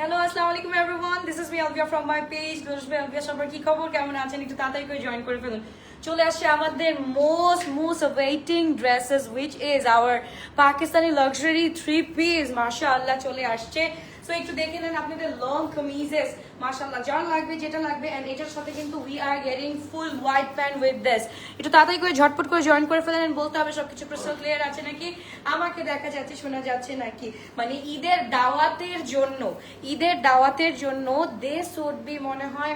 Hello আসসালামু আলাইকুম everyone, this is me Albia from my page Albia. সবার কি খবর, কেমন আছেন? একটু তাড়াতাড়ি করে জয়েন করে ফেলুন। চলে আসছে আমাদের most waiting dresses, which is our Pakistani luxury 3 piece. মাশাআল্লাহ চলে আসছে। সো একটু দেখে নেন আপনাদের লং কামিজেস, মাশাআল্লাহ যার লাগবে যেটা লাগবে। এন্ড এটার সাথে কিন্তু we are getting full white pant with this. একটু তাড়াতাড়ি করে ঝটপট করে জয়েন করে ফেলেন। বলতে হবে সবকিছু ক্রিস্টাল ক্লিয়ার আছে নাকি, আমাকে দেখা যাচ্ছে শোনা যাচ্ছে নাকি। মানে ঈদের দাওয়াতের জন্য দিস উড বি মনে হয়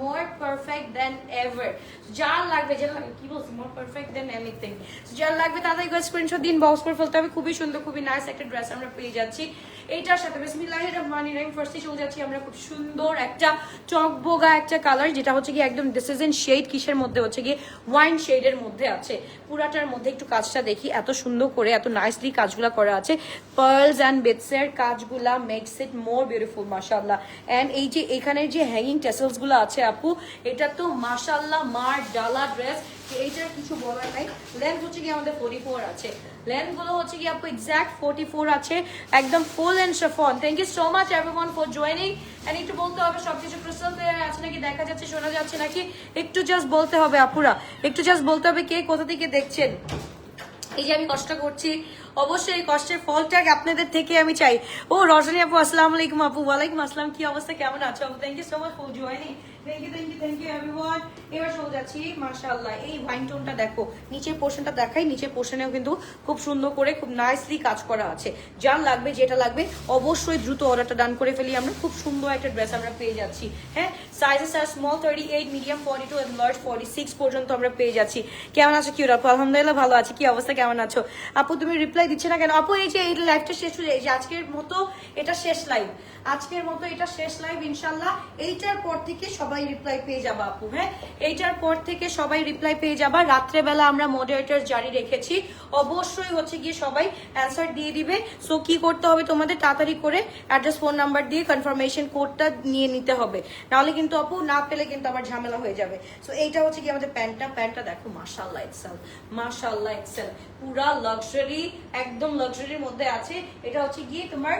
মোর পারফেক্ট দেন এভার। যার লাগবে কি বলছি, মোর পারফেক্ট দেন এনিথিং। যার লাগবে তাড়াতাড়ি করে স্ক্রিনশট দিন, বক্স করে ফেলতে হবে। খুবই সুন্দর, খুবই নাইস একটা ড্রেস আমরা পেয়ে যাচ্ছি। এইটার সাথে বিসমিল্লাহির রহমানির রহিম ফার্স্টে চলে যাচ্ছি আমরা খুব সুন্দর একটা চকবোগা একটা কালার, যেটা হচ্ছে কি একদম ডিসিশন শেড। কিসের মধ্যে হচ্ছে কি ওয়াইন শেডের মধ্যে আছে। পুরাটার মধ্যে একটু কাজটা দেখি, এত সুন্দর করে এত নাইসলি কাজগুলা করা আছে। পার্লস অ্যান্ড বিটসের কাজগুলা মেক্স ইট মোর বিউটিফুল মাশাআল্লাহ। এন্ড এই যে এখানের যে হ্যাঙ্গিং টেসেলস গুলো আছে আপু, এটা তো মাশাআল্লাহ মার ডালা ড্রেস। এইটার কিছু বলার নাই। লেন্থ হচ্ছে কি আমাদের 44 আছে। লেন্থ গুলো হচ্ছে কি আপু এক্সাক্ট 44 আছে, একদম full and chiffon. Thank you so much everyone for joining. And একটু বলতে হবে সবকিছু ক্রিস্টাল ক্লিয়ার আছে নাকি, দেখা যাচ্ছে শোনা যাচ্ছে নাকি, একটু জাস্ট বলতে হবে আপুরা, একটু জাস্ট বলতে হবে কে কোথা থেকে দেখছেন। এই যে আমি কষ্ট করছি, অবশ্যই এই কষ্টের ফলটা আপনাদের থেকে আমি চাই। ও রজনী আপু আসসালামু আলাইকুম আপু। ওয়ালাইকুম আসসালাম, কি অবস্থা, কেমন আছো আপু? Thank you so much for joining. Thank you everyone. এবার চলে যাচ্ছি মাশাআল্লাহ এই ওয়াইন টোনটা দেখো, নিচের পোর্শনটা দেখাই। নিচের পোর্শনেও কিন্তু খুব সুন্দর করে খুব নাইসলি কাজ করা আছে। যার লাগবে যেটা লাগবে অবশ্যই দ্রুত অর্ডারটা ডান করে ফেলি। আমরা খুব সুন্দর একটা ড্রেস আমরা পেয়ে যাচ্ছি। হ্যাঁ, sizes R small 38, medium 42 and large 46 পর্যন্ত আমরা পেয়ে যাচ্ছি। কেমন আছো কিউট আপু? আলহামদুলিল্লাহ ভালো আছি। কি অবস্থা, কেমন আছো আপু? তুমি রিপ্লাই দিচ্ছে না কেন আপু? এই যে এই লাইভটা শেষ হয়ে যায়, আজকের মতো এটা শেষ লাইভ, আজকের মতো এটা শেষ লাইভ ইনশাল্লাহ। এইটার পর থেকে সবাই রিপ্লাই পেয়ে যাবা আপু। হ্যাঁ, এইটার পর থেকে সবাই রিপ্লাই পেয়ে যাবা। রাত্রেবেলা আমরা মডারেটর জারি রেখেছি, অবশ্যই হচ্ছে গিয়ে সবাই অ্যান্সার দিয়ে দিবে। সো কি করতে হবে তোমাদের, তাড়াতাড়ি করে অ্যাড্রেস ফোন নাম্বার দিয়ে কনফার্মেশন কোডটা নিয়ে নিতে হবে, নাহলে কিন্তু আপু না পেলে কিন্তু আবার ঝামেলা হয়ে যাবে। সো এইটা হচ্ছে কি আমাদের প্যান্টটা দেখো মাশাআল্লাহ এক্সেল, মাশাআল্লাহ এক্সেল, পুরা লাক্সারি, একদম লাক্সারির মধ্যে আছে। এটা হচ্ছে গিয়ে তোমার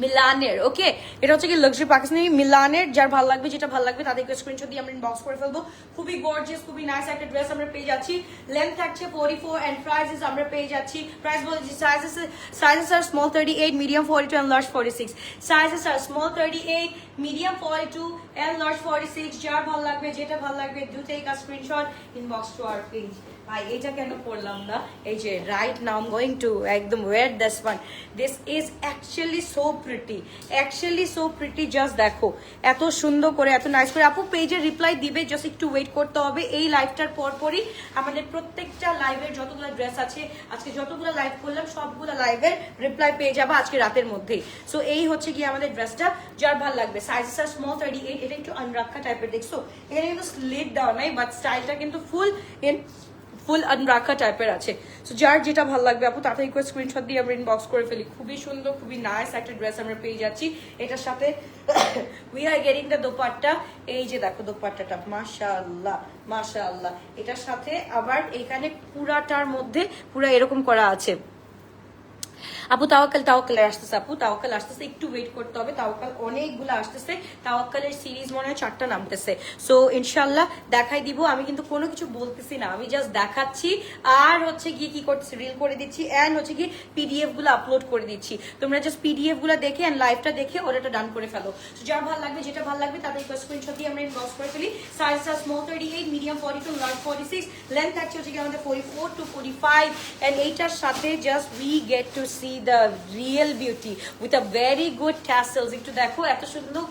মিলানের, ওকে, এটা হচ্ছে কি লাক্সারি পাকিস্তানি মিলানের। যার ভালো লাগবে যেটা ভালো লাগবে তাদেরকে স্ক্রিনশট দিয়ে আমরা ইনবক্স করে ফেলবো। খুবই গর্জিয়াস, খুবই নাইস একটা ড্রেস আমরা পেয়ে যাচ্ছি। লেন্থ থাকছে 44 এন্ড প্রাইসেস আমরা পেয়ে যাচ্ছি। প্রাইস বলেছি sizes R small 38, medium 42 and large 46। Sizes R small 38, medium 42 and large 46। যার ভালো লাগবে যেটা ভালো লাগবে do take a screenshot, inbox to our page. ভাই এটা কেন পড়লাম না, এই যে right now I am going to একদম wear this one. This is actually so pretty, just দেখো এত সুন্দর করে এত নাইস করে। আপু পেজে রিপ্লাই দিবে, জাস্ট একটু ওয়েট করতে হবে। এই লাইভটার পরপরই আমাদের প্রত্যেকটা লাইভের যতগুলো ড্রেস আছে, আজকে যতগুলো লাইভ করলাম সবগুলো লাইভের রিপ্লাই পেয়ে যাবো আজকে রাতের মধ্যেই। সো এই হচ্ছে কি আমাদের ড্রেসটা, যার ভালো লাগবে। সাইজেস আর স্মল 38, এটা একটু আনরাখা টাইপের, দেখছো এখানে কিন্তু স্লিট দেওয়া নাই, বাট স্টাইলটা কিন্তু ফুল আনরাখা টাইপের আছে। সো যার যেটা ভালো লাগবে আপু তাড়াতাড়ি করে স্ক্রিনশট দিয়ে আমরা ইনবক্স করে ফেলি। খুবই সুন্দর, খুবই নাইস একটা ড্রেস আমরা পেয়ে যাচ্ছি। এটার সাথে we are getting the dupatta. এই যে দেখো দোপাট্টাটা মাশাআল্লাহ। এটার সাথে আবার এখানে পুরাটার মধ্যে পুরা এরকম করা আছে। আপু তাওয়াক্কাল আসতেছে, আপু তাওয়াক্কাল আসতেছে, একটু ওয়েট করতে হবে। তাওয়াক্কাল অনেকগুলো আসতেছে, তাওয়াক্কালের সিরিজ মনে হয় 4টা নামতেছে। সো ইনশাল্লাহ দেখাই দিব। আমি কিন্তু কোনো কিছু বলতেছি না, আমি জাস্ট দেখাচ্ছি আর হচ্ছে গিয়ে কি করতেছি, রিল করে দিচ্ছি এন্ড হচ্ছে কি পিডিএফ গুলো আপলোড করে দিচ্ছি। তোমরা জাস্ট পিডিএফ গুলো দেখে এন্ড লাইভটা দেখে ওটা ডান করে ফেলো। যার ভালো লাগবে যেটা ভালো লাগবে তাদের স্ক্রিনশট দিয়ে আমরা ইনবক্স করে ফেলি। Size small 38, medium 42, large 46। Length থাকছে হচ্ছে কি আমাদের 44 to 45 এন্ড এইটার সাথে just we get to see the real beauty with a very good tassels. একটু দেখো এত সুন্দর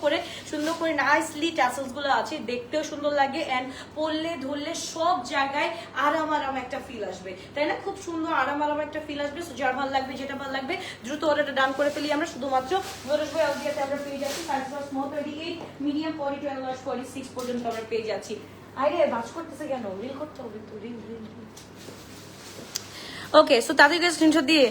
করে নাইসলি tassels গুলো আছে, দেখতেও সুন্দর লাগে এন্ড পরলে ধরলে সব জায়গায় আরাম একটা ফিল আসবে, তাই না? খুব সুন্দর আরাম একটা ফিল আসবে। যার ভালো লাগবে যেটা ভালো লাগবে দ্রুত অর্ডারটা ডান করে ফেলি আমরা। শুধুমাত্র ভরসভাই আলবিয়াতে আমরা পেয়ে যাচ্ছি। Size small 38, medium 42 and large 46 পর্যন্ত আমরা পেয়ে যাচ্ছি। আরে বাস করতেছে কেন, রিল করতে হবে তো, রিল। ওকে, সো তাদেরকে স্ক্রিনশট দিয়ে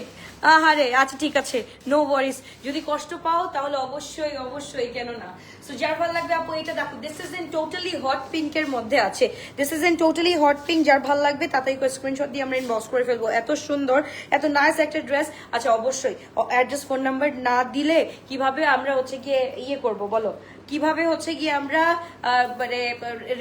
আহারে আচ্ছা ঠিক আছে, নো ওয়ারিস। যদি কষ্ট পাও তাহলে অবশ্যই কেন না। সো যার ভালো লাগবে আপু এটা দেখো, this is in totally hot পিঙ্কের মধ্যে আছে, this is in totally hot pink. যার ভালো লাগবে তাতেই স্ক্রিনশট দিয়ে আমরা ইনবক্স করে ফেলবো। এত সুন্দর, এত নাইস একটা ড্রেস। আচ্ছা অবশ্যই অ্যাড্রেস ফোন নাম্বার না দিলে কিভাবে আমরা হচ্ছে গিয়ে ইয়ে করবো বলো, কিভাবে হচ্ছে গিয়ে আমরা মানে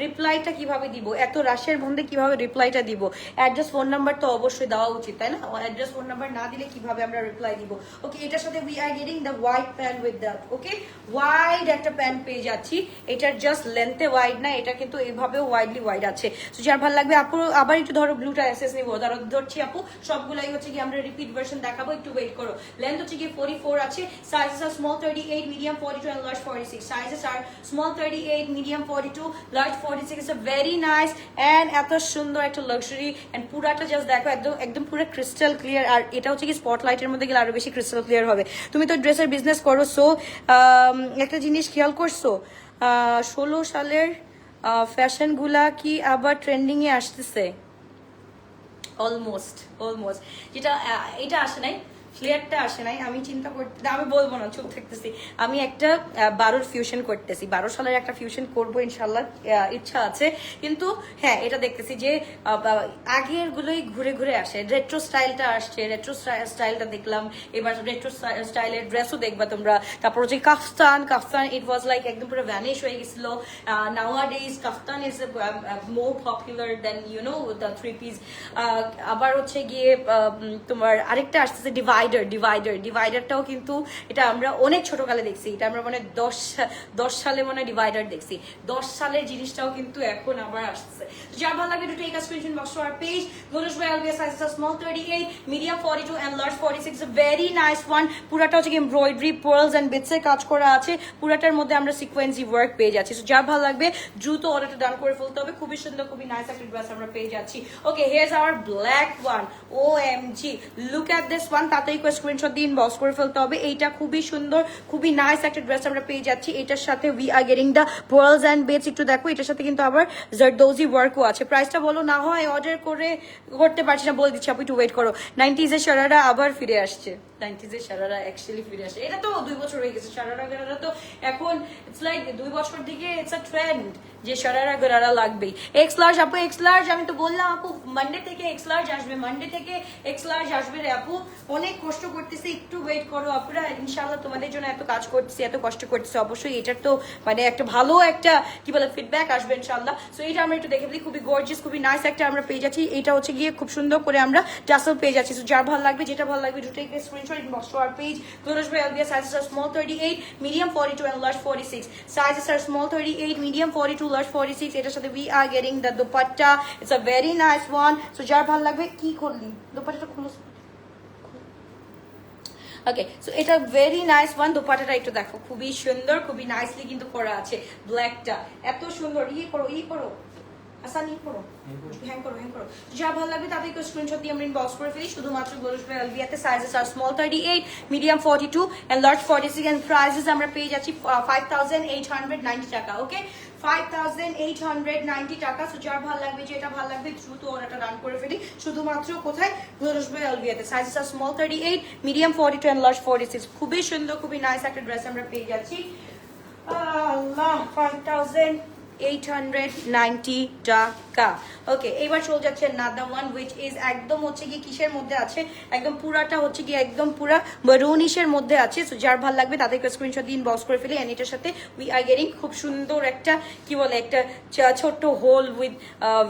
রিপ্লাইটা কিভাবে দিব, এত রাশের মধ্যে কিভাবে রিপ্লাইটা দিব? অ্যাড্রেস ফোন নাম্বার তো অবশ্যই দেওয়া উচিত, তাই না? অ্যাড্রেস ফোন নাম্বার না দিলে কিভাবে আমরা রিপ্লাই দিব? ওকে, এটার সাথে we are getting the white pant with that. Okay, wide একটা প্যান্ট পেয়ে যাচ্ছি, এটার জাস্ট লেন্থে ওয়াইড না, এটা কিন্তু এইভাবেও ওয়াইডলি ওয়াইড আছে। তো যার ভালো লাগবে আপু আবার একটু ধরো ব্লুটা এসএস নিবো, ধরছি আপু সবগুলাই হচ্ছে কি আমরা রিপিট ভার্সন দেখাবো, একটু ওয়েট করো। লেন্থ হচ্ছে কি 44 আছে, sizes R small 38, medium 42 and large 46. Sizes are small 38, medium 42, large 46. It's a very nice and এত সুন্দর একটা লাক্সারি এন্ড পুরাটা জাস্ট দেখো একদম একদম পুরো ক্রিস্টাল ক্লিয়ার। আর এটা হচ্ছে কি স্পটলাইটের মধ্যে গেলে আরো বেশি ক্রিস্টাল ক্লিয়ার হবে। তুমি তো ড্রেসের বিজনেস করো, সো একটা জিনিস খেয়াল করছো, 16 সালের ফ্যাশন গুলা কি আবার ট্রেন্ডিং এ আসতেছে? অলমোস্ট অলমোস্ট, যেটা এটা আসে নাই, ফ্লেয়ারটা আসে নাই। আমি চিন্তা করতে, আমি বলবো না, চুপ থাকতেছি। আমি একটা 12 ফিউশন করতেছি, 12 সালের একটা ফিউশন করবো ইনশাল্লাহ, ইচ্ছা আছে। কিন্তু হ্যাঁ এটা দেখতেছি যে আগের গুলোই ঘুরে ঘুরে আসে, রেট্রো স্টাইলটা আসছে, রেট্রো স্টাইলটা দেখলাম এবার, রেট্রো স্টাইলের ড্রেসও দেখবা তোমরা। তারপর হচ্ছে কাফতান, ইট ওয়াজ লাইক একদম পুরো ভ্যানিশ হয়ে গেছিল। Nowadays kaftan is more popular than you know the three piece. আবার হচ্ছে গিয়ে তোমার আরেকটা আসতেছে ডিভাইডারটাও কিন্তু এটা আমরা অনেক ছোটকালে দেখছি, এটা আমরা মানে 10 সালে মনে হয় ডিভাইডার দেখছি। 10 সালের জিনিসটাও কিন্তু এখন আবার আসছে। যার ভালো লাগে to take a screenshot box to our page. Goals by LBS, sizes R small 38, medium 42 and large 46. a very nice one. পুরাটা হচ্ছে এমব্রয়ডারি, পার্লস এন্ড বিটস এর কাজ করা আছে, পুরাটার মধ্যে আমরা সিকোয়েন্সি ওয়ার্ক পেয়ে যাচ্ছি। সো যার ভালো লাগবে দ্রুত অর্ডারটা ডান করে ফেলতে হবে। খুবই সুন্দর, খুবই নাইস একটা ড্রেস আমরা পেয়ে যাচ্ছি। Okay, here's our black one. OMG, look at this one. তাতেই স্ক্রিনশট দিয়ে ইনবক্স করে ফেলতে হবে। এইটা খুবই সুন্দর, খুবই নাইস একটা ড্রেস আমরা পেয়ে যাচ্ছি। এটার সাথে we are getting the pearls and beads. একটু দেখো, এটার সাথে কিন্তু আবার জারদোজি ওয়ার্কও আছে। প্রাইসটা বলো, না হয় অর্ডার করতে পারছি না, বলে দিচ্ছি আপু একটু ওয়েট করো। 90s এর শারারা আবার ফিরে আসছে, 90s এর শারারা অ্যাকচুয়ালি ফিরে আসে। এটা তো 2 বছর হয়ে গেছে, শারারা গারারা তো এখন ইটস লাইক 2 বছর দিকে ইটস আ ট্রেন্ড যে শারারা গারারা লাগবেই। এক্স লার্জ আপু, এক্স লার্জ আমি তো বললাম আপু মানডে থেকে এক্স লার্জ আসবে, মানডে থেকে এক্স লার্জ আসবে রে আপু। অনেক কষ্ট করতেছি, একটু ওয়েট করো আপুরা, ইনশাআল্লাহ তোমাদের জন্য এত কাজ করতেছি, এত কষ্ট করতেছি, অবশ্যই এটার তো মানে একটা ভালো একটা কি বলে ফিডব্যাক আসবে ইনশাআল্লাহ। সো এটা আমরা একটু দেখে দিই, খুবই গর্জিয়াস, খুবই নাইস একটা আমরা পেয়ে যাচ্ছি। এটা হচ্ছে গিয়ে খুব সুন্দর করে আমরা টাসেল পেয়ে যাচ্ছি। সো যার ভালো লাগবে, যেটা ভালো লাগবে, দুটো screenshot inbox to our page. Glorious by LBS, sizes are small 38, medium 42 and large 46. Sizes are small 38, medium 42, large 46. এটার সাথে we are getting the dupatta. It's a very nice one. So যার ভালো লাগবে, কি করলি দুপাট্টাটা খুলো। ওকে, সো এটা very nice one. দোপাট্টাটা একটু দেখো, খুবই সুন্দর, খুবই নাইসলি কিন্তু করা আছে। ব্ল্যাকটা এত সুন্দর, ই করো আসান, করো, হ্যাং করো। যা ভালো লাগবে তাদেরকে স্ক্রিনশট দিয়ে আমরা ইনবক্স করে ফেলি। শুধুমাত্র গোলস বাই এলবিয়াতে sizes R small 38, medium 42 and large 46 and prices আমরা পেয়ে যাচ্ছি 5890 টাকা। ওকে, 5890 টাকা। সো যার ভালো লাগবে, যেটা ভালো লাগবে দ্রুত অর্ডারটা ডান করে ফেলি। শুধুমাত্র কোথায়? গোলস বাই এলবিয়াতে। Sizes R small 38, medium 42 and large 46। খুবই সুন্দর, খুবই নাইস একটা ড্রেস আমরা পেয়ে যাচ্ছি। আল্লাহ, 5890 টাকা। ওকে, এবার চলে যাচ্ছে নাদা ওয়ান, উইচ ইজ একদম হচ্ছে কি কিসের মধ্যে আছে, একদম পুরাটা হচ্ছে কি একদম পুরা মেরুনিশের মধ্যে আছে। সো যার ভালো লাগবে তাদেরকে স্ক্রিনশট দিয়ে ইনবক্স করে ফেলি। এন্ড এটার সাথে উই আর গেটিং খুব সুন্দর একটা কি বলে একটা ছোট্ট হোল উইথ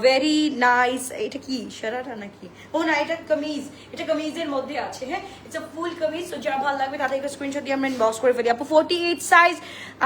ভেরি নাইস। এটা কি শারারা নাকি? ও না, এটা কামিজ, এটা কামিজের মধ্যে আছে। হ্যাঁ, it's a full kameez. So যার ভালো লাগবে তাদেরকে স্ক্রিনশট দিয়ে আমরা ইনবক্স করে ফেলি। আপু 48 সাইজ,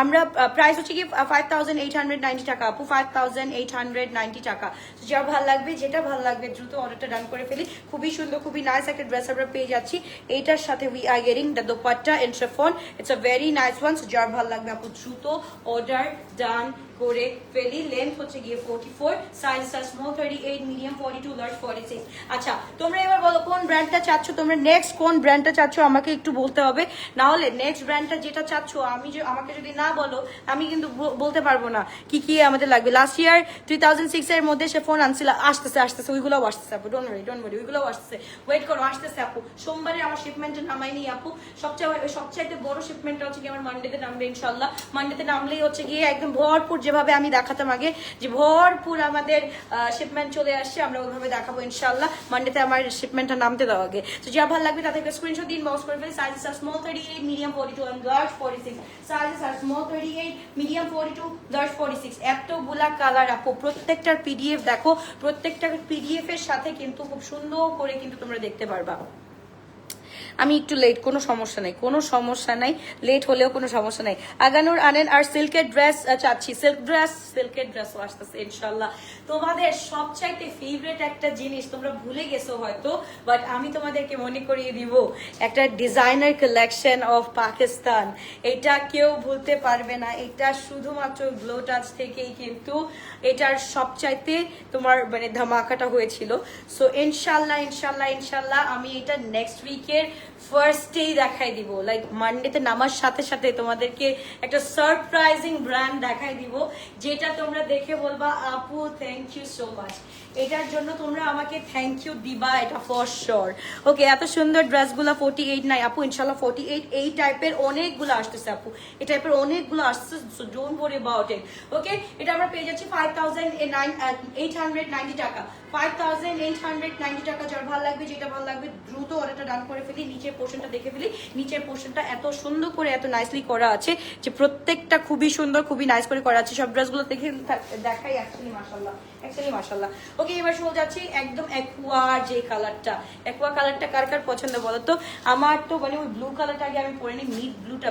আমরা প্রাইস হচ্ছে কি 5890 টাকা আপু, 5890 টাকা। যা ভালো লাগবে, যেটা ভালো লাগবে দ্রুত অর্ডারটা ডান করে ফেলি। খুবই সুন্দর, খুবই নাইস একটা ড্রেস আমরা পেয়ে যাচ্ছি। এইটার সাথে we are getting the dupatta and chiffon. It's a very nice one. So যার ভালো লাগবে আপু দ্রুত অর্ডার ডান করে ফেলি। লেন্থ হচ্ছে গিয়ে 44, সাইজ স্মল 38, মিডিয়াম 42, লার্জ 46। আচ্ছা তোমরা এবার বলো কোন ব্র্যান্ডটা চাচ্ছ, তোমরা নেক্সট কোন ব্র্যান্ডটা চাচ্ছ আমাকে একটু বলতে হবে, না হলে নেক্সট ব্র্যান্ডটা যেটা চাচ্ছ আমাকে যদি না বলো আমি কিন্তু বলতে পারবো না কি কি আমাদের লাগবে। লাস্ট ইয়ার 3006 এর মধ্যে সে ফোন আনছিল, আসতেছে ওইগুলোও আসতেছে আপু, ডোন্ট ওয়ারি ওইগুলোও আসতেছে, ওয়েট করো আসতেছে আপু। সোমবারে আমার শিপমেন্টে নামাইনি আপু, সবচাইতে বড় শিপমেন্টটা হচ্ছে গিয়ে আমার মানডেতে নামবে ইনশাল্লাহ। মানডেতে নামলেই হচ্ছে গিয়ে একদম ভরপুর, যেভাবে আমি দেখাতাম আগে যে ভরপুর আমাদের শিপমেন্ট চলে আসছে, আমরা ওইভাবে দেখাবো ইনশাল্লাহ। মানডেতে আমার শিপমেন্টটা নামতে দাও আগে। তো যা ভালো লাগবে তাদেরকে স্ক্রিনশট দিন, বক্স করে ফেলে। Sizes R small 38, medium 42 and large 46। Sizes R small 38, medium 42, large 46। এতগুলা কালার আপু, প্রত্যেকটার পিডিএফ দেখো, প্রত্যেকটার পিডিএফ এর সাথে কিন্তু খুব সুন্দর করে কিন্তু তোমরা দেখতে পারবা। আমি একটু লেট, কোনো সমস্যা নাই, লেট হলেও কোনো সমস্যা নাই। আগানোর আনেন। আর সিল্কের ড্রেস চাচ্ছি, সিল্কের ড্রেসও আসতেছে ইনশাল্লাহ। তোমাদের সবচাইতে ফেভারিট একটা জিনিস তোমরা ভুলে গেছো হয়তো, বাট আমি তোমাদেরকে মনে করিয়ে দিব, একটা ডিজাইনার কালেকশন অফ পাকিস্তান, এটা কেউ ভুলতে পারবে না। এটা শুধুমাত্র গ্লো টাচ থেকেই কিন্তু এটার সবচাইতে তোমার মানে ধামাকাটা হয়েছিল। সো ইনশাল্লাহ আমি এটা নেক্সট উইকের ফার্স্টেই দেখাই দিব, লাইক মানডেতে নামার সাথে সাথে তোমাদেরকে একটা সারপ্রাইজিং ব্র্যান্ড দেখাই দিব, যেটা তোমরা দেখে বলবা আপু থ্যাংক ইউ সো মাচ। এটার জন্য তোমরা আমাকে থ্যাংক ইউ দিবা, এটা ফর শিওর। ওকে, এত সুন্দর ড্রেসগুলো 48 নাই আপু, ইনশাল্লাহ 48 এই টাইপের অনেকগুলো আসতেছে আপু, এই টাইপের অনেকগুলো আসতেছে, so don't worry about it. Okay, এটা আমরা পেয়ে যাচ্ছি 5890 টাকা, 5890 টাকা। যার ভালো লাগবে, যেটা ভালো লাগবে দ্রুত অর্ডারটা ডান করে ফেলি। নিচের পোর্শনটা দেখে ফেলি, নিচের পোর্শনটা এত সুন্দর করে এত নাইসলি করা আছে যে প্রত্যেকটা খুবই সুন্দর, খুবই নাইস করে করা আছে। সব ড্রেসগুলো দেখে দেখাই অ্যাকচুয়ালি মাশাআল্লাহ। ওকে, এবার চলে যাচ্ছি একদম অ্যাকুয়া যে কালারটা, অ্যাকুয়া কালারটা কার কার পছন্দ বলো তো? আমার তো মানে ওই ব্লু কালারটা আগে আমি পরে নিই,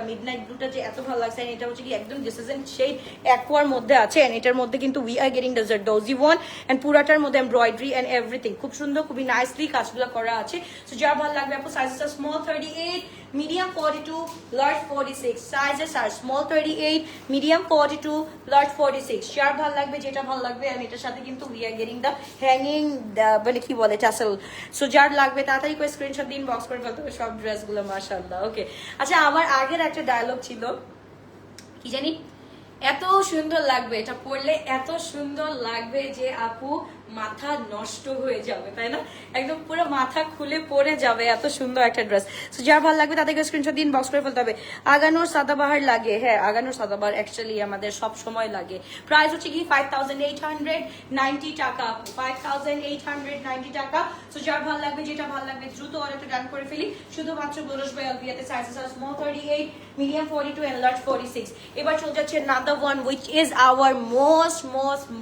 মিডনাইট ব্লুটা যে এত ভালো লাগছে। এটা হচ্ছে কি একদম ডিসিজন শেড অ্যাকুয়ার মধ্যে আছে, এন্ড এটার মধ্যে কিন্তু we are getting desert dozy one, and পুরাটার মধ্যে এমব্রয়ডারি এন্ড এভরিথিং খুব সুন্দর, খুবই নাইসলি কাজগুলো করা আছে। সো যার ভালো লাগবে আপু, সাইজেস আর স্মল 38, medium 42, large 46। সাইজেস আর স্মল 38, medium 42, large 46। যার ভালো লাগবে, যেটা ভালো লাগবে। এন্ড এটার সাথে কিন্তু we are getting the hanging মানে কি বলে টাসেল। সো যার লাগবে তাড়াতাড়ি করে স্ক্রিনশট দিন, বক্স করে ফেলতে হবে সব ড্রেসগুলো মাশাআল্লাহ। ওকে, আচ্ছা আমার আগের একটা ডায়লগ ছিল কি জানি, এত সুন্দর লাগবে এটা পরলে, এত সুন্দর লাগবে যে আপু মাথা নষ্ট হয়ে যাবে, তাই না? একদম পুরো মাথা খুলে পড়ে যাবে, এত সুন্দর একটা ড্রেস। সো যার ভালো লাগবে তাদেরকে স্ক্রিনশট দিন, বক্স করে ফেলতে হবে। আগানোর সাদাবাহার লাগে, হ্যাঁ আগানোর সাদাবাহার অ্যাকচুয়ালি আমাদের সব সময় লাগে। প্রাইস হচ্ছে কি 5890 টাকা, 5890 টাকা। সো যার ভালো লাগবে, যেটা ভালো লাগবে দ্রুত অর্ডারটা ডান করে ফেলি, শুধুমাত্র গোলস বাই আলবিয়াতে। Sizes R small 38, medium 42 and large 46। এবার চলে যাচ্ছে another one which is our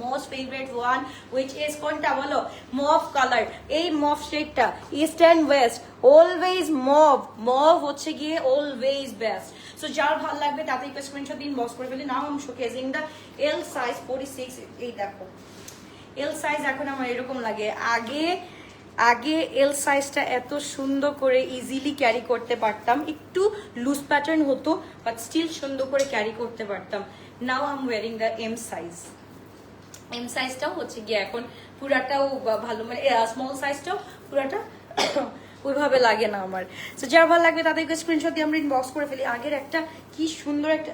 most favorite one, which is কোনটা বলো? Mauve colour. এই মভ শেডটা east and west always mauve হচ্ছে গিয়ে অলওয়েজ বেস্ট। সো যার ভালো লাগবে তাতেই স্ক্রিনশট দিন, বক্স করে ফেলি। নাও আমি শোকেজিং দা এল সাইজ 46। এই দেখো এল সাইজ এখন আমার এরকম লাগে, আগে এল সাইজটা এত সুন্দর করে ইজিলি ক্যারি করতে পারতাম, একটু লুজ প্যাটার্ন হতো বাট স্টিল সুন্দর করে ক্যারি করতে পারতাম। Now I am wearing the M সাইজটাও হচ্ছে গিয়ে এখন পুরাটাও ভালো, মানে স্মল সাইজটাও পুরাটা ওইভাবে লাগে না আমার। তো যার ভালো লাগবে তাদেরকে স্ক্রিনশট দিয়ে আমরা ইনবক্স করে ফেলি। আগের একটা কি সুন্দর একটা,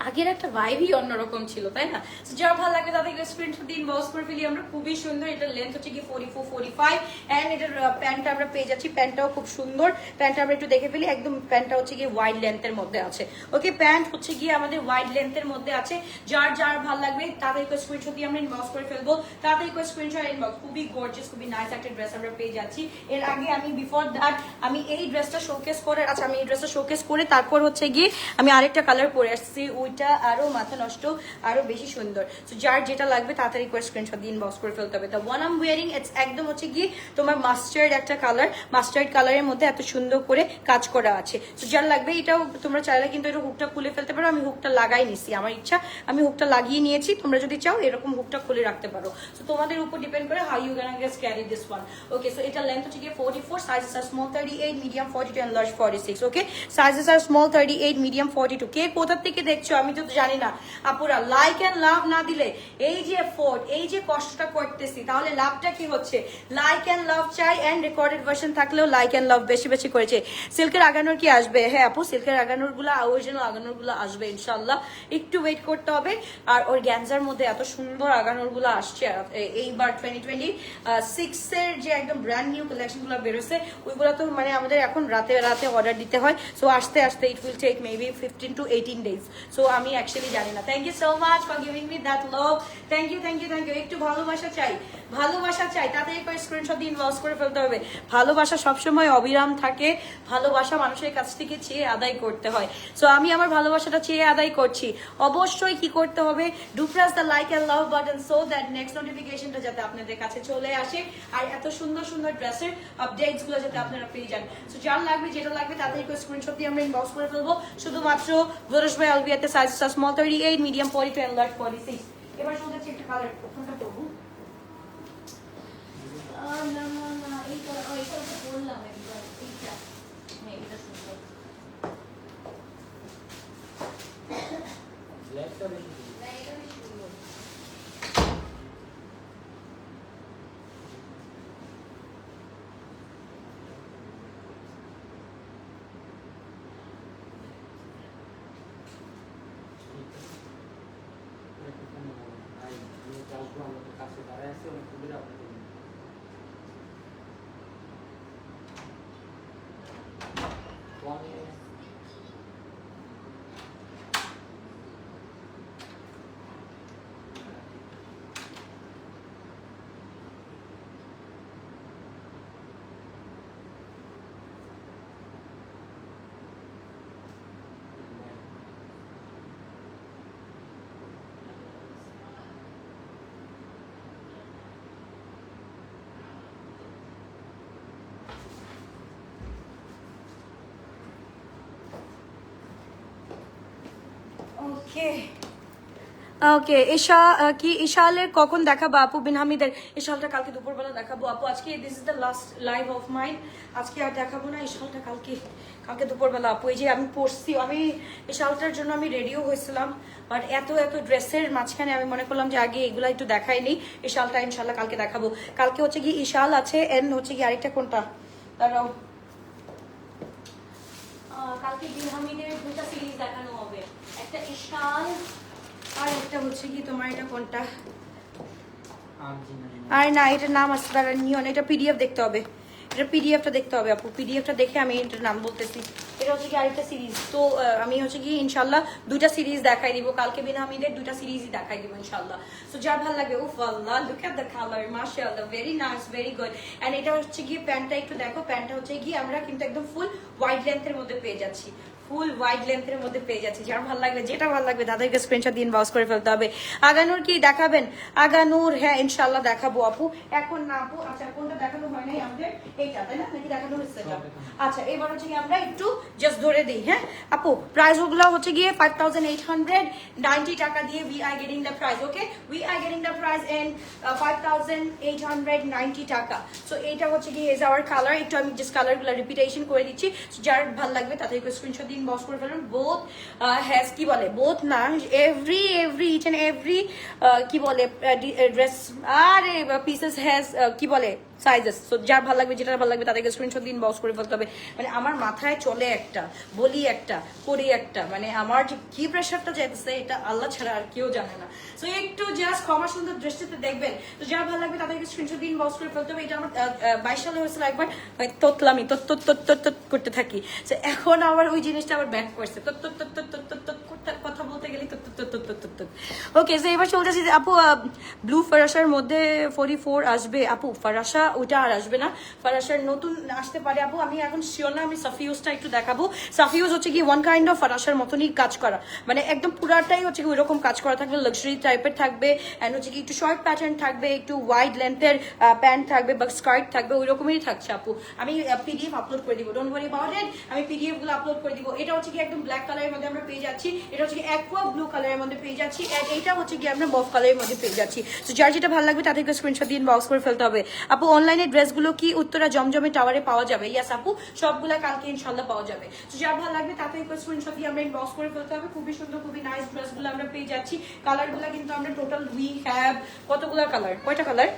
আগের একটা ভাইবই অন্যরকম ছিল, তাই না? যার ভালো লাগে তাদেরকে স্ক্রিনশট দিন, বক্স করে ফেলি আমরা। খুবই সুন্দর, এটার লেন্থ হচ্ছে কি 44, 45 এন্ড এটার প্যান্টটা আমরা পেয়ে যাচ্ছি, প্যান্টটাও খুব সুন্দর। প্যান্টটা আমরা একটু দেখে ফেলি, একদম প্যান্টটা হচ্ছে গিয়ে ওয়াইড লেন্থের মধ্যে আছে। ওকে, প্যান্ট হচ্ছে গিয়ে আমাদের ওয়াইড লেন্থের মধ্যে আছে। যার ভালো লাগবে তাদেরকে স্ক্রিনশট দিয়ে আমরা ইনবক্স করে ফেলবো, তাদেরকে স্ক্রিনশট ইনবক্স। খুবই গর্জিয়াস, খুবই নাইস একটা ড্রেস আমরা পেয়ে যাচ্ছি। এর আগে আমি বিফোর দ্যাট আমি এই ড্রেসটা শোকেস করে, আচ্ছা আমি এই ড্রেসটা শোকেস করে তারপর হচ্ছে গিয়ে আমি আরেকটা কালার পরে আসছি, উইচ লুকটা আরো মাথা নষ্ট, আরো বেশি সুন্দর। তো যার যেটা লাগবে তাড়াতাড়ি করে স্ক্রিনশট দিয়ে ইনবক্স করে ফেলতে হবে। The one I am wiring it's একদম হচ্ছে গিয়ে তোমার মাস্টার্ড একটা কালার, মাস্টার্ড কালারের মধ্যে এত সুন্দর করে কাজ করা আছে। তো যার লাগবে এটাও তোমরা চাইলে কিন্তু এটা হুকটা খুলে ফেলতে পারো। আমি হুকটা লাগাই নিছি, আমার ইচ্ছা আমি হুকটা লাগিয়ে নিয়েছি। তোমরা যদি চাও এরকম হুকটা খুলে রাখতে পারো। তো তোমাদের উপর ডিপেন্ড করে how you can guess carry this one. Okay, so এটা লেন্থ হচ্ছে গিয়ে 44, sizes R small 38, medium 42 and large 46। Okay, sizes R small 38, medium 42। কে কোথা থেকে দেখছো আমি তো জানি না আপুরা। লাইক এন্ড লাভ না দিলে এই যে এফোর্ট, এই যে কষ্টটা করতেছি, তাহলে লাভটা কি হচ্ছে? লাইক এন্ড লাভ চাই, এন্ড রেকর্ডেড ভার্সন থাকলেও লাইক এন্ড লাভ বেশি বেশি করেছে। সিল্কের আগানোর কি আসবে? হ্যাঁ আপু, সিল্কের আগানোর গুলো, অরিজিনাল আগানোর গুলো আসবে ইনশাল্লাহ, একটু ওয়েট করতে হবে। আর ওর গ্যানজার মধ্যে এত সুন্দর আগানোর গুলো আসছে এইবার 2026 এর যে একদম ব্র্যান্ড নিউ কালেকশন গুলো বেরোছে, ওইগুলো তো মানে আমাদের এখন রাতে রাতে অর্ডার দিতে হয়। সো আস্তে আস্তে it will take maybe 15 to 18 days। So আমি অ্যাকচুয়ালি জানি না। Thank you so much for giving me that love. Thank you, thank you, thank you. একটু ভালোবাসা চাই, ভালোবাসা চাই। তাদের করে স্ক্রিনশট দিয়ে ইনবক্স করে ফেলতে হবে। ভালোবাসা সবসময় অবিরাম থাকে, ভালোবাসা মানুষের কাছ থেকে চেয়ে আদায় করতে হয়। সো আমি আমার ভালোবাসাটা চেয়ে আদায় করছি। অবশ্যই কি করতে হবে? Do press the like and love button so that next নোটিফিকেশনটা যাতে আপনাদের কাছে চলে আসে, আর এত সুন্দর সুন্দর ড্রেসের আপডেটস গুলো যাতে আপনারা পেয়ে যান। সো যার লাগবে যেটা লাগবে তাদের করে স্ক্রিনশট দিয়ে আমরা ইনবক্স করে ফেলবো। শুধুমাত্র ভরস ভাই আলবিয়াতে size small 38, medium 42 and large 46। এবার শুধু একটা কালার কোনটা করবো? না না না, এইটা এইটা বললাম একবার, এইটা হ্যাঁ এটা সুন্দর। ব্ল্যাকটা বেশি না, এটা বেশি সুন্দর। ওকে ওকে, ঈশা কি ঈশালের কখন দেখাবো আপু? বিন হামিদের ঈশালটা কালকে দুপুরবেলা দেখাবো আপু। আজকে this is the last live of mind, আজকে আর দেখাবো না ঈশালটা, কালকে কালকে দুপুরবেলা আপু। এই যে আমি পড়ছি, আমি ঈশালটার জন্য আমি রেডিও হয়েছিলাম, বাট এত এত ড্রেসের মাঝখানে আমি মনে করলাম যে আগে এগুলো একটু দেখাইনি। ঈশালটা ইনশাল্লাহ কালকে দেখাবো। কালকে হচ্ছে কি ঈশাল আছে, এন্ড হচ্ছে কি আরেকটা কোনটা দাঁড়াও, কালকে বিন হামিদের দুটা সিরিজ দেখানো হবে, একটা ঈশাল আর একটা হচ্ছে কি তোমার এটা কোনটা, আর না এটার নাম আছে তারা নিয়ন, এটা পিডিএফ দেখতে হবে, এটা পিডিএফটা দেখতে হবে আপু। পিডিএফটা দেখে আমি এটার নাম বলতেছি। এটা হচ্ছে কি আরেকটা সিরিজ। তো আমি হচ্ছে কি ইনশাল্লাহ দুইটা সিরিজ দেখাই দিব কালকে, বিন হামিদের দুইটা সিরিজই দেখাই দিব ইনশাল্লাহ। তো যার ভালো লাগে, উফ আল্লাহ লুক এট দ্য কালার, মাশাআল্লাহ, very nice, very good. And এটা হচ্ছে কি প্যান্টটা একটু দেখো, প্যান্টটা হচ্ছে কি আমরা কিন্তু একদম ফুল ওয়াইড লেন্থের মধ্যে পেয়ে যাচ্ছি, ফুল ওয়াইড লেন্থের মধ্যে পেয়ে যাচ্ছি। যার ভালো লাগবে, যেটা ভালো লাগবে তাদেরকে স্ক্রিনশট দিয়ে ইনবক্স করে ফেলতে হবে। আগানুর কি দেখাবেন? আগানুর হ্যাঁ ইনশাল্লাহ দেখাবো আপু, এখন না আপু। আচ্ছা কোনটা দেখানো হয় নাই আমাদের? এইটা তাই না, নাকি দেখানো হচ্ছে এটা? আচ্ছা এবার হচ্ছে কি আমরা একটু জাস্ট ধরে দিই। হ্যাঁ আপু, প্রাইস ওগুলো হচ্ছে গিয়ে 5890 টাকা দিয়ে we are getting the price. Okay, we are getting the price in 5890 টাকা। সো এইটা হচ্ছে গিয়ে ইজ আওয়ার কালার। একটু আমি জাস্ট কালারগুলো রিপিটেশন করে দিচ্ছি, যার ভালো লাগবে তাদেরকে স্ক্রিনশট দিয়ে ইনবক্স করে ফেলুন। বোথ হ্যাজ কি বলে, বোথ না, এভরি ইচ এন্ড এভরি কি বলে ড্রেস আর পিসেস হ্যাজ কি বলে সাইজেস। সো যার ভালো লাগবে, যেটা ভালো লাগবে তাদেরকে স্ক্রিনশট দিয়ে ইনবক্স করে ফেলতে হবে। মানে আমার মাথায় চলে একটা, বলি একটা, করি একটা, মানে আমার যে কি প্রেশারটা যাইতেছে এটা আল্লাহ ছাড়া আর কেউ জানে না। সো একটু জাস্ট ক্ষমা সুন্দর দৃষ্টিতে দেখবেন। তো যারা ভালো লাগবে তাদেরকে স্ক্রিনশট দিয়ে ইনবক্স করে ফেলতে হবে। এটা আমার 22 সালে হয়েছিল একবার, তোতলামি তত করতে থাকি। এখন আবার ওই জিনিসটা আবার ব্যাক করছে, কথা বলতে করতে গেলে ওকে। সো এবার চলতেছি যে আপু ব্লু ফারাসার মধ্যে 44 আসবে আপু? ফারাসা ওইটা আর আসবে না, ফারাসার নতুন আসতে পারে আপু, আমি এখন শিওর না। আমি সাফিউজটা একটু দেখাবো। সাফিউজ হচ্ছে কি ওয়ান কাইন্ড অফ ফারাসার মতনই কাজ করা, মানে একদম পুরাটাই হচ্ছে কি ওইরকম কাজ করা থাকবে, লাক্সারি টাইপের থাকবে, এন্ড হচ্ছে কি একটু শর্ট প্যাটার্ন থাকবে, একটু ওয়াইড লেন্থের প্যান্ট থাকবে বা স্কার্ট থাকবে, ওই রকমই থাকছে আপু। আমি পিডিএফ আপলোড করে দিব, ডোন্ট ওয়ারি অ্যাবাউট ইট, আমি পিডিএফ গুলো আপলোড করে দিব। এটা হচ্ছে কি একদম ব্ল্যাক কালারের মধ্যে আমরা পেয়ে যাচ্ছি, এটা হচ্ছে কি অ্যাকোয়া ব্লু কালারের মধ্যে পেয়ে যাচ্ছি, এন্ড এটা হচ্ছে কি আমরা মফ কালারের মধ্যে পেয়ে যাচ্ছি। তো যার যেটা ভালো লাগবে তাদেরকে স্ক্রিনশট দিয়ে ইনবক্স করে ফেলতে হবে। আপু অনলাইনে ড্রেসগুলো কি উত্তরা জমজমে টাওয়ারে পাওয়া যাবে? ইয়াস আপু, সবগুলা কালকে ইনশাল্লাহ পাওয়া যাবে। তো যার ভালো লাগবে তাদেরকে স্ক্রিনশট দিয়ে আমরা ইনবক্স করে ফেলতে হবে। খুবই সুন্দর খুবই নাইস ড্রেসগুলো আমরা পেয়ে যাচ্ছি। কালারগুলো কিন্তু আমরা টোটাল উই হ্যাভ কতগুলো কালার, কয়টা কালার?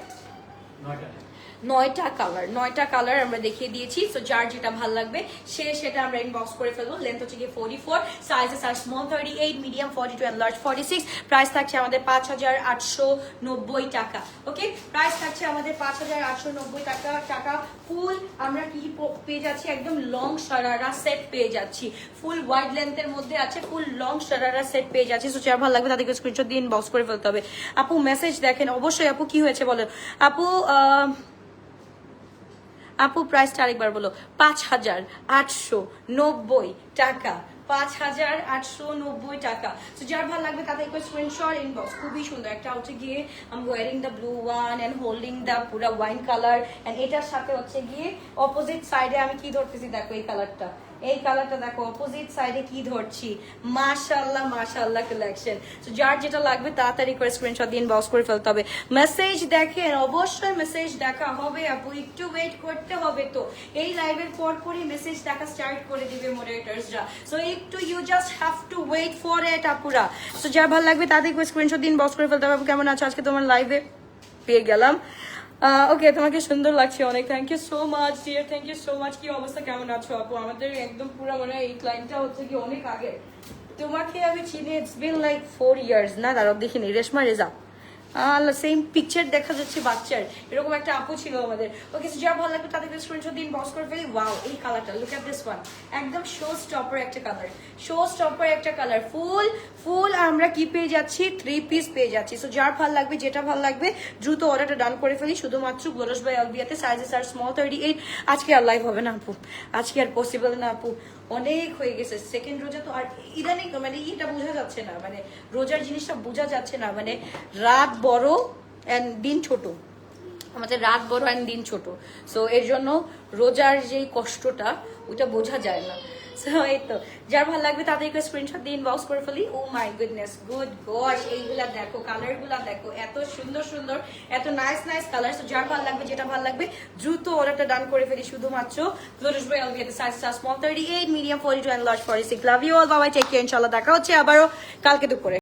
9টা কালার আমরা দেখিয়ে দিয়েছি। সো যার যেটা ভালো লাগবে সেটা আমরা ইনবক্স করে ফেলবো। লেন্থ হচ্ছে গিয়ে 44, sizes R small 38, medium 42 and large 46। Price থাকছে আমাদের 5890 টাকা। ওকে, প্রাইস থাকছে আমাদের 5890 টাকা। ফুল আমরা কি পেয়ে যাচ্ছি, একদম লং সারারা সেট পেয়ে যাচ্ছি, ফুল ওয়াইড লেন্থের মধ্যে আছে, ফুল লং সারারা সেট পেয়ে যাচ্ছি। সো যার ভালো লাগবে তাদেরকে স্ক্রিনশট দিয়ে ইনবক্স করে ফেলতে হবে। আপু মেসেজ দেখেন অবশ্যই। আপু কি হয়েছে বলেন আপু প্রাইসটা আরেকবার বলো। 5890 টাকা, 5890 টাকা। তো যার ভালো লাগবে তাদের স্ক্রিনশট ইনবক্স। খুবই সুন্দর একটা হচ্ছে গিয়ে I am wearing the blue one and holding the পুরা ওয়াইন কালার, এন্ড এটার সাথে হচ্ছে গিয়ে অপোজিট সাইডে আমি কি ধরতেছি দেখো, এই কালারটা, এই কালারটা দেখো অপোজিট সাইডে কি ধরছি। মাশাআল্লাহ মাশাআল্লাহ কালেকশন। তো যার যেটা লাগবে তাড়াতাড়ি করে স্ক্রিনশট দিয়ে ইনবক্স করে ফেলতে হবে। মেসেজ দেখেন অবশ্যই, মেসেজ দেখা হবে আপু, একটু ওয়েট করতে হবে। তো এই লাইভের পরই মেসেজ দেখা স্টার্ট করে দিবে মডারেটরসরা, সো একটু you just have to wait for it আপুরা। সো যার ভালো লাগবে তাদেরকে স্ক্রিনশট দিয়ে ইনবক্স করে ফেলতে হবে। কেমন আছো আজকে তোমার লাইভে? পেয়ে গেলাম। ওকে, তোমাকে সুন্দর লাগছে অনেক, thank you so much dear, thank you so much. কি অবস্থা, কেমন আছো আপু? আমাদের একদম পুরো মানে এই ক্লাইন্টটা হচ্ছে কি অনেক আগে, তোমাকে আমি চিনি, ইটস বিন লাইক 4 ইয়ার্স না, তারও দেখিনি। রেশমা রেজা, সেম পিকচার দেখা যাচ্ছে বাচ্চার, এরকম একটা আপু ছিল আমাদের। ওকে, যা ভালো লাগবে তাদেরকে স্ক্রিনশট দিন বক্স করে ফেলি। ওয়াও, এই কালারটা লুক এট দিস ওয়ান, একদম শো স্টপার একটা কালার, শো স্টপার একটা কালার। ফুল আমরা কি পেয়ে যাচ্ছি, 3 পিস পেয়ে যাচ্ছি। সো যার ভালো লাগবে, যেটা ভালো লাগবে দ্রুত অর্ডারটা ডান করে ফেলি। শুধুমাত্র গ্লোরাস বাই আলবিয়াতে, সাইজেস আর স্মল 38। আজকে আর লাইভ হবে না আপু, আজকে আর পসিবল না আপু, অনেক হয়ে গেছে। সেকেন্ড রোজা তো আর ইদানিং মানে এটা বোঝা যাচ্ছে না, মানে রোজার জিনিসটা বোঝা যাচ্ছে না, মানে রাত বড় এন্ড দিন ছোট, আমাদের রাত বড় এন্ড দিন ছোট। সো এর জন্য রোজার যেই কষ্টটা ওটা বোঝা যায় না। সো এই তো, যার ভালো লাগবে তাদেরকে স্ক্রিনশট দিয়ে ইনবক্স করে ফেলি। ও মাই গুডনেস, গুড গশ, এইগুলা দেখো, কালারগুলা দেখো, এত সুন্দর সুন্দর, এত নাইস নাইস কালার। সো যার ভালো লাগবে, যেটা ভালো লাগবে দ্রুত অর্ডারটা ডান করে ফেলি। শুধুমাত্র গ্লোরাস বাই আলবিয়াতে, size small 38, medium 42 and large 46। Love you all, bye bye, take care, ইনশাআল্লাহ দেখা হচ্ছে আবারও কালকে দুপুরে।